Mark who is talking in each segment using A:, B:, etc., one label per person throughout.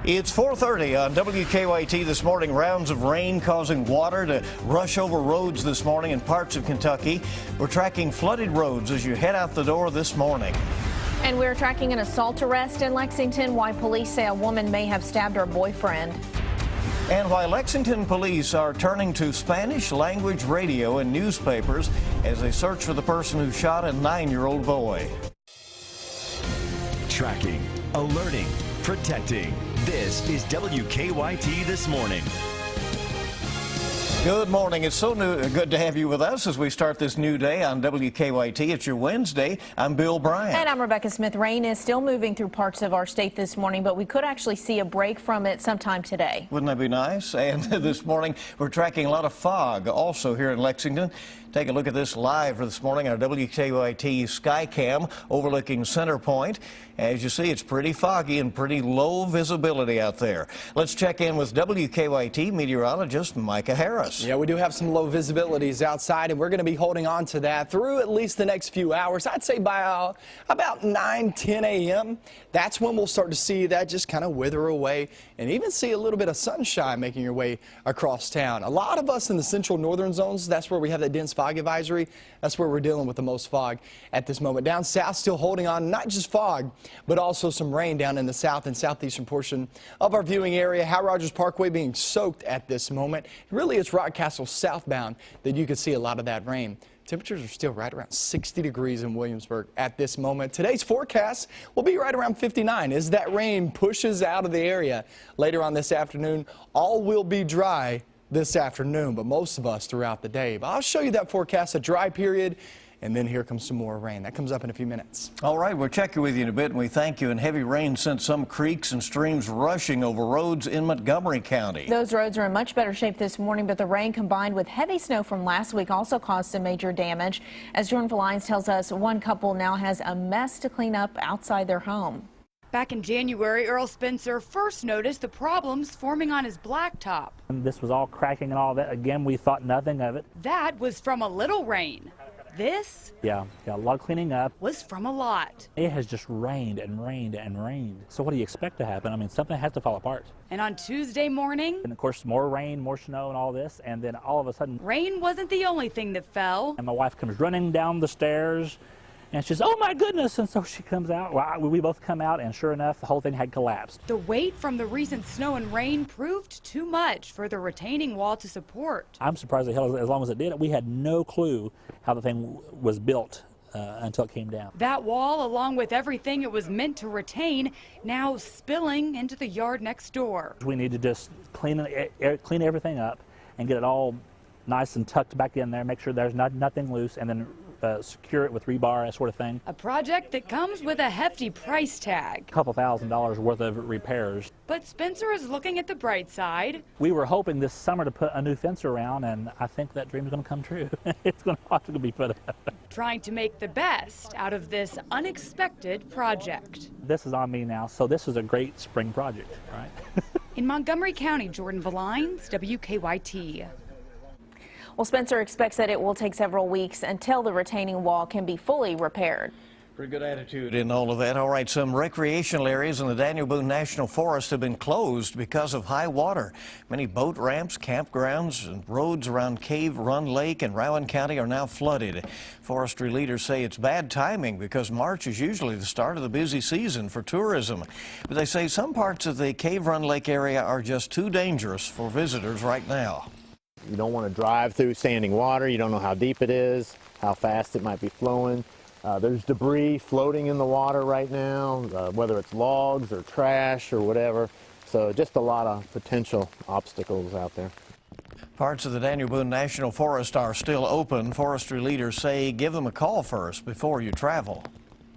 A: It's 4:30 on WKYT this morning. Rounds of rain causing water to rush over roads this morning in parts of Kentucky. We're tracking flooded roads as you head out the door this morning.
B: And we're tracking an assault arrest in Lexington, why police say a woman may have stabbed her boyfriend.
A: And why Lexington police are turning to Spanish language radio and newspapers as they search for the person who shot a 9-year-old boy.
C: Tracking, alerting, protecting. This is WKYT This Morning.
A: Good morning. It's so good to have you with us as we start this new day on WKYT. It's your Wednesday. I'm Bill Bryant.
B: And I'm Rebecca Smith. Rain is still moving through parts of our state this morning, but we could actually see a break from it sometime today.
A: Wouldn't that be nice? And this morning, we're tracking a lot of fog also here in Lexington. Take a look at this live this morning, our WKYT Skycam overlooking Center Point. As you see, it's pretty foggy and pretty low visibility out there. Let's check in with WKYT meteorologist Micah Harris.
D: Yeah, we do have some low visibilities outside, and we're going to be holding on to that through at least the next few hours. I'd say by about 9-10 a.m. That's when we'll start to see that just kind of wither away and even see a little bit of sunshine making your way across town. A lot of us in the central northern zones, that's where we have that dense fog advisory. That's where we're dealing with the most fog at this moment. Down south, still holding on, not just fog, but also some rain down in the south and southeastern portion of our viewing area. Hal Rogers Parkway being soaked at this moment. Really, it's Rockcastle southbound that you can see a lot of that rain. Temperatures are still right around 60 degrees in Williamsburg at this moment. Today's forecast will be right around 59 as that rain pushes out of the area. Later on this afternoon, all will be dry this afternoon, but most of us throughout the day. But I'll show you that forecast, a dry period, and then here comes some more rain. That comes up in a few minutes.
A: All right, we'll check with you in a bit, and we thank you. And heavy rain sent some creeks and streams rushing over roads in Montgomery County.
B: Those roads are in much better shape this morning, but the rain combined with heavy snow from last week also caused some major damage. As Jordan Valines tells us, one couple now has a mess to clean up outside their home.
E: Back in January, Earl Spencer first noticed the problems forming on his blacktop.
F: And this was all cracking and all that. Again, we thought nothing of it.
E: That was from a little rain. This?
F: Yeah, a lot of cleaning up.
E: Was from a lot.
F: It has just rained and rained and rained. So what do you expect to happen? I mean, something has to fall apart.
E: And on Tuesday morning?
F: And of course, more rain, more snow and all this. And then all of a sudden,
E: rain wasn't the only thing that fell.
F: And my wife comes running down the stairs. And she says, "Oh my goodness," and so she comes out. Well, we both come out, and sure enough, the whole thing had collapsed.
E: The weight from the recent snow and rain proved too much for the retaining wall to support.
F: I'm surprised the hell as long as it did. We had no clue how the thing was built until it came down.
E: That wall, along with everything it was meant to retain, now spilling into the yard next door.
F: We need to just clean everything up and get it all nice and tucked back in there, make sure there's nothing loose, and then secure it with rebar, that sort of thing.
E: A project that comes with a hefty price tag.
F: A couple $1,000s worth of repairs.
E: But Spencer is looking at the bright side.
F: We were hoping this summer to put a new fence around, and I think that dream is going to come true. It's going to have to be put up.
E: Trying to make the best out of this unexpected project.
F: This is on me now, so this is a great spring project, right?
E: In Montgomery County, Jordan Valines, WKYT.
B: Well, Spencer expects that it will take several weeks until the retaining wall can be fully repaired.
A: Pretty good attitude in all of that. All right, some recreational areas in the Daniel Boone National Forest have been closed because of high water. Many boat ramps, campgrounds, and roads around Cave Run Lake and Rowan County are now flooded. Forestry leaders say it's bad timing because March is usually the start of the busy season for tourism. But they say some parts of the Cave Run Lake area are just too dangerous for visitors right now.
G: You don't want to drive through standing water. You don't know how deep it is, how fast it might be flowing. There's debris floating in the water right now, whether it's logs or trash or whatever. So just a lot of potential obstacles out there.
A: Parts of the Daniel Boone National Forest are still open. Forestry leaders say give them a call first before you travel.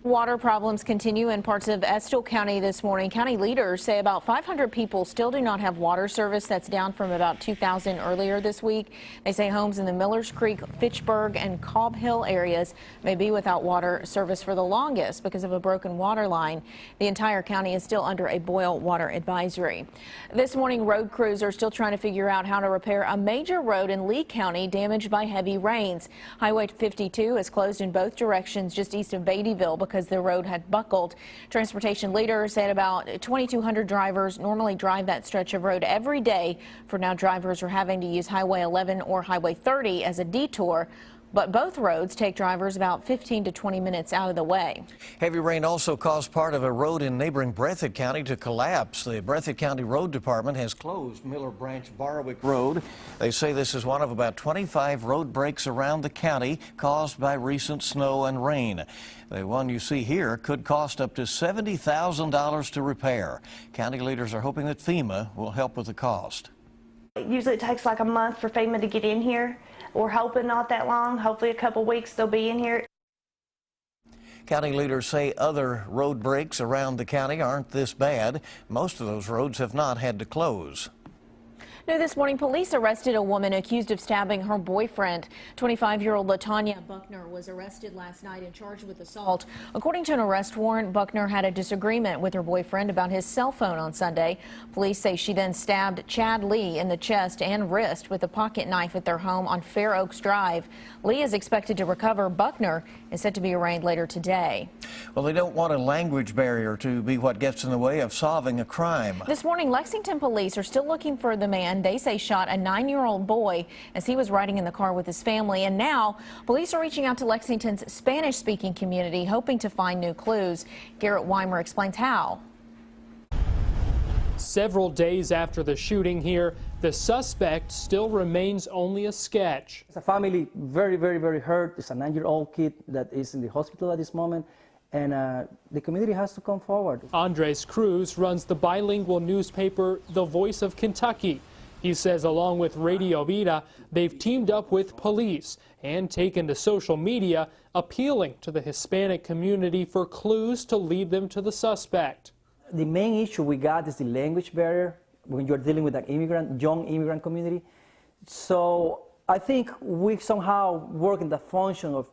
B: Water problems continue in parts of Estill County this morning. County leaders say about 500 people still do not have water service. That's down from about 2,000 earlier this week. They say homes in the Millers Creek, Fitchburg, and Cobb Hill areas may be without water service for the longest because of a broken water line. The entire county is still under a boil water advisory. This morning, road crews are still trying to figure out how to repair a major road in Lee County damaged by heavy rains. Highway 52 is closed in both directions just east of Beattyville because because the road had buckled. Transportation leaders said about 2,200 drivers normally drive that stretch of road every day. For now, drivers are having to use Highway 11 or Highway 30 as a detour. But both roads take drivers about 15 to 20 minutes out of the way.
A: Heavy rain also caused part of a road in neighboring Breathitt County to collapse. The Breathitt County Road Department has closed Miller Branch Barwick Road. They say this is one of about 25 road breaks around the county caused by recent snow and rain. The one you see here could cost up to $70,000 to repair. County leaders are hoping that FEMA will help with the cost.
H: Usually it takes like a month for FEMA to get in here. We're hoping not that long. Hopefully a couple weeks they'll be in here.
A: County leaders say other road breaks around the county aren't this bad. Most of those roads have not had to close.
B: New this morning, police arrested a woman accused of stabbing her boyfriend. 25-year-old Latanya Buckner was arrested last night and charged with assault. According to an arrest warrant, Buckner had a disagreement with her boyfriend about his cell phone on Sunday. Police say she then stabbed Chad Lee in the chest and wrist with a pocket knife at their home on Fair Oaks Drive. Lee is expected to recover. Buckner is set to be arraigned later today.
A: Well, they don't want a language barrier to be what gets in the way of solving a crime.
B: This morning, Lexington police are still looking for the man they say shot a 9-year-old boy as he was riding in the car with his family. And now police are reaching out to Lexington's Spanish-speaking community, hoping to find new clues. Garrett Weimer explains how.
I: Several days after the shooting here, the suspect still remains only a sketch.
J: It's a family very hurt. It's a 9-year-old kid that is in the hospital at this moment, and the community has to come forward.
I: Andres Cruz runs the bilingual newspaper The Voice of Kentucky. He says along with Radio Vida, they've teamed up with police and taken to social media, appealing to the Hispanic community for clues to lead them to the suspect.
J: The main issue we got is the language barrier when you're dealing with an young immigrant community. So I think we somehow work in the function of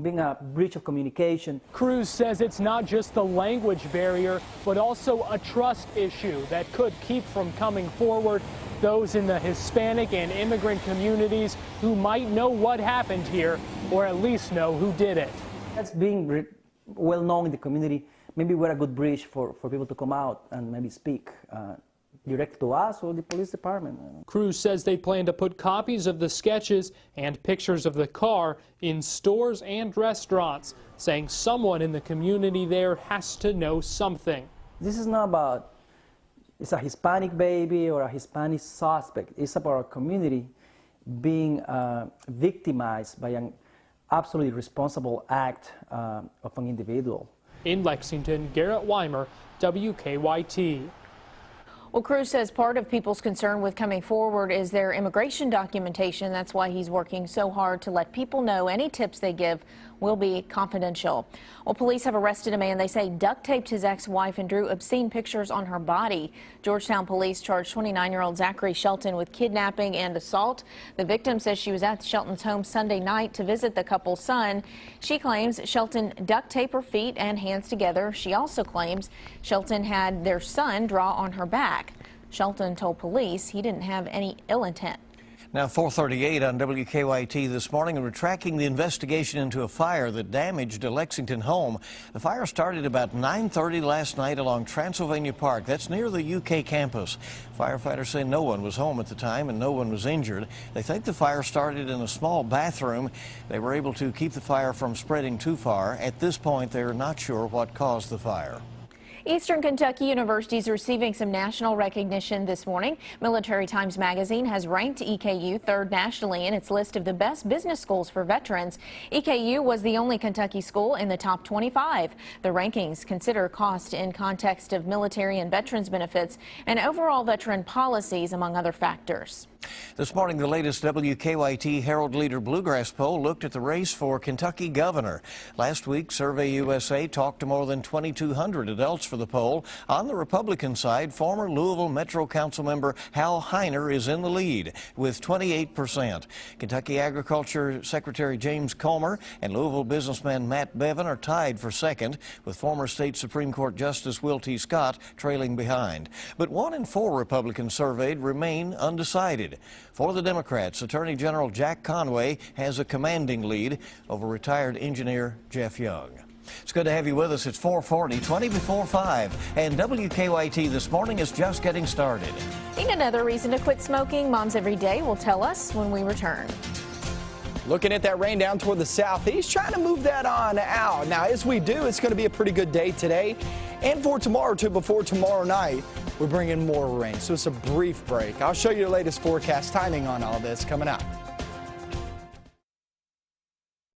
J: being a bridge of communication.
I: Cruz says it's not just the language barrier, but also a trust issue that could keep from coming forward those in the Hispanic and immigrant communities who might know what happened here, or at least know who did it.
J: That's being well known in the community. Maybe we're a good bridge for people to come out and maybe speak direct to us or the police department.
I: Cruz says they plan to put copies of the sketches and pictures of the car in stores and restaurants, saying someone in the community there has to know something.
J: This is not about it's a Hispanic baby or a Hispanic suspect. It's about our community being victimized by an absolutely responsible act of an individual.
I: In Lexington, Garrett Weimer, WKYT.
B: Well, Cruz says part of people's concern with coming forward is their immigration documentation. That's why he's working so hard to let people know any tips they give will be confidential. Well, police have arrested a man they say duct taped his ex-wife and drew obscene pictures on her body. Georgetown police charged 29-year-old Zachary Shelton with kidnapping and assault. The victim says she was at Shelton's home Sunday night to visit the couple's son. She claims Shelton duct taped her feet and hands together. She also claims Shelton had their son draw on her back. Shelton told police he didn't have any ill intent.
A: Now 4:38 on WKYT this morning, and we're tracking the investigation into a fire that damaged a Lexington home. The fire started about 9:30 last night along Transylvania Park. That's near the UK campus. Firefighters say no one was home at the time and no one was injured. They think the fire started in a small bathroom. They were able to keep the fire from spreading too far. At this point, they're not sure what caused the fire.
B: Eastern Kentucky University is receiving some national recognition this morning. Military Times magazine has ranked EKU third nationally in its list of the best business schools for veterans. EKU was the only Kentucky school in the top 25. The rankings consider cost in context of military and veterans benefits and overall veteran policies, among other factors.
A: This morning, the latest WKYT Herald Leader Bluegrass Poll looked at the race for Kentucky governor. Last week, Survey USA talked to more than 2,200 adults for the poll. On the Republican side, former Louisville Metro Council member Hal Heiner is in the lead with 28%. Kentucky Agriculture Secretary James Comer and Louisville businessman Matt Bevin are tied for second, with former state Supreme Court Justice Will T. Scott trailing behind. But 1 in 4 Republicans surveyed remain undecided. For the Democrats, Attorney General Jack Conway has a commanding lead over retired engineer Jeff Young. It's good to have you with us. It's 4:40, 20 before 5, and WKYT This Morning is just getting started.
B: Need another reason to quit smoking? Moms Every Day will tell us when we return.
D: Looking at that rain down toward the southeast, trying to move that on out. Now, as we do, it's going to be a pretty good day today. And for tomorrow, too, before tomorrow night, we're bringing more rain. So it's a brief break. I'll show you the latest forecast timing on all this coming up.